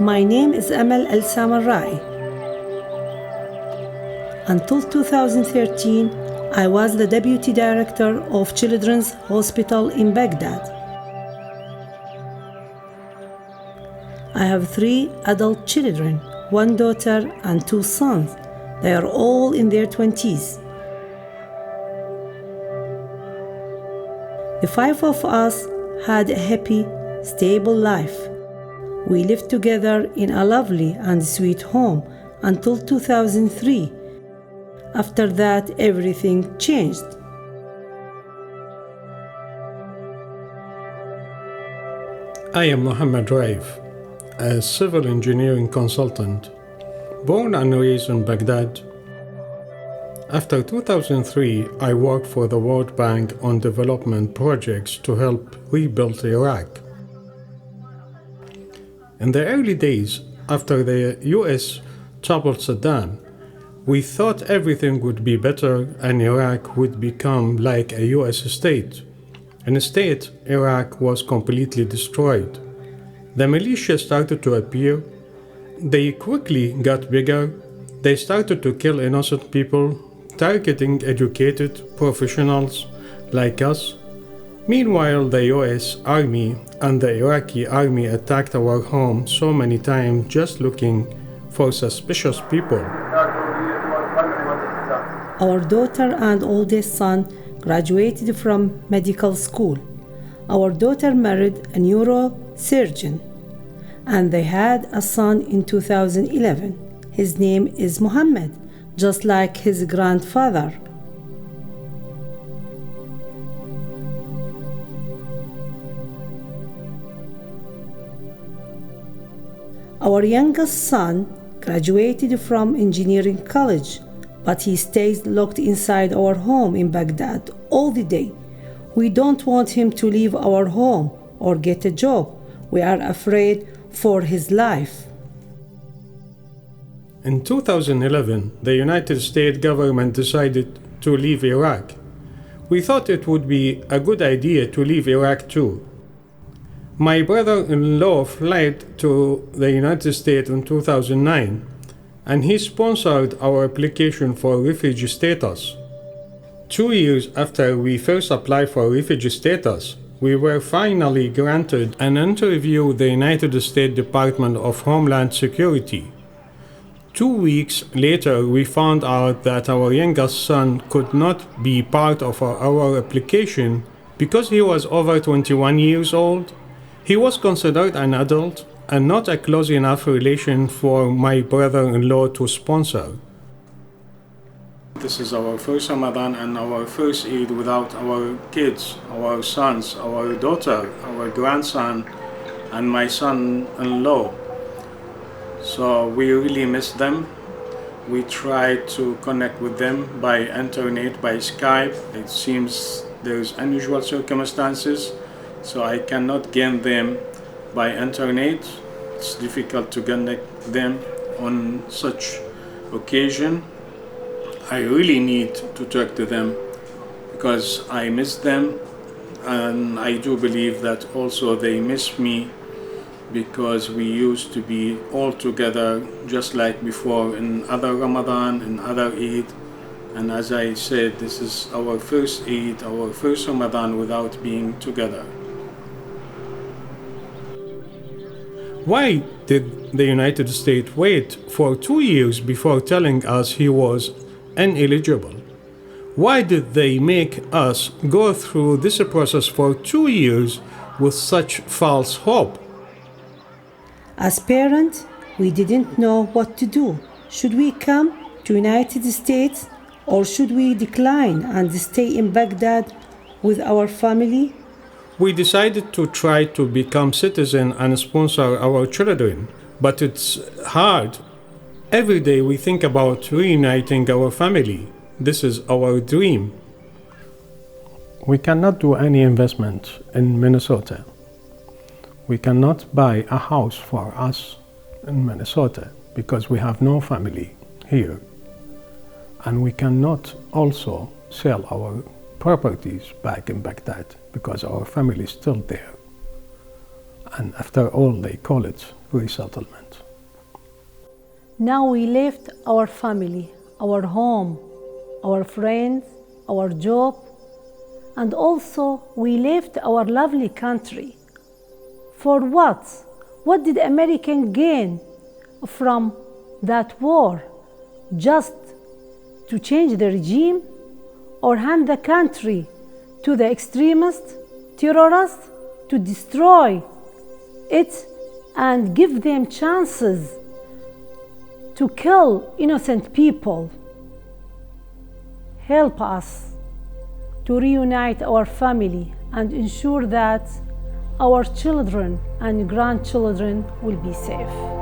My name is Amal El Samarai. Until 2013, I was the Deputy Director of Children's Hospital in Baghdad. I have 3 adult children, 1 daughter and 2 sons. They are all in their 20s. The 5 of us had a happy, stable life. We lived together in a lovely and sweet home until 2003. After that, everything changed. I am Mohammed Raif, a civil engineering consultant, born and raised in Baghdad. After 2003, I worked for the World Bank on development projects to help rebuild Iraq. In the early days, after the US toppled Saddam, we thought everything would be better and Iraq would become like a US state. Instead, Iraq was completely destroyed. The militia started to appear. They quickly got bigger. They started to kill innocent people, targeting educated professionals like us. Meanwhile, the US Army and the Iraqi Army attacked our home so many times just looking for suspicious people. Our daughter and oldest son graduated from medical school. Our daughter married a neurosurgeon, and they had a son in 2011. His name is Mohammed, just like his grandfather. Our youngest son graduated from engineering college, but he stays locked inside our home in Baghdad all the day. We don't want him to leave our home or get a job. We are afraid for his life. In 2011, the United States government decided to leave Iraq. We thought it would be a good idea to leave Iraq too. My brother-in-law fled to the United States in 2009, and he sponsored our application for refugee status. 2 years after we first applied for refugee status, we were finally granted an interview with the United States Department of Homeland Security. 2 weeks later, we found out that our youngest son could not be part of our application because he was over 21 years old. He was considered an adult and not a close enough relation for my brother-in-law to sponsor. This is our first Ramadan and our first Eid without our kids, our sons, our daughter, our grandson, and my son-in-law. So we really miss them. We try to connect with them by internet, by Skype. It seems there's unusual circumstances, so I cannot get them by internet. It's difficult to connect them on such occasion. I really need to talk to them because I miss them, and I do believe that also they miss me because we used to be all together just like before in other Ramadan and other Eid. And as I said, this is our first Eid, our first Ramadan without being together. Why did the United States wait for 2 years before telling us he was ineligible? Why did they make us go through this process for 2 years with such false hope? As parents, we didn't know what to do. Should we come to United States or should we decline and stay in Baghdad with our family? We decided to try to become citizens and sponsor our children, but it's hard. Every day we think about reuniting our family. This is our dream. We cannot do any investment in Minnesota. We cannot buy a house for us in Minnesota because we have no family here. And we cannot also sell our properties back in Baghdad because our family is still there. And after all, they call it resettlement. Now we left our family, our home, our friends, our job, and also we left our lovely country. For what? What did Americans gain from that war? Just to change the regime or hand the country to the extremists, terrorists, to destroy it and give them chances to kill innocent people? Help us to reunite our family and ensure that our children and grandchildren will be safe.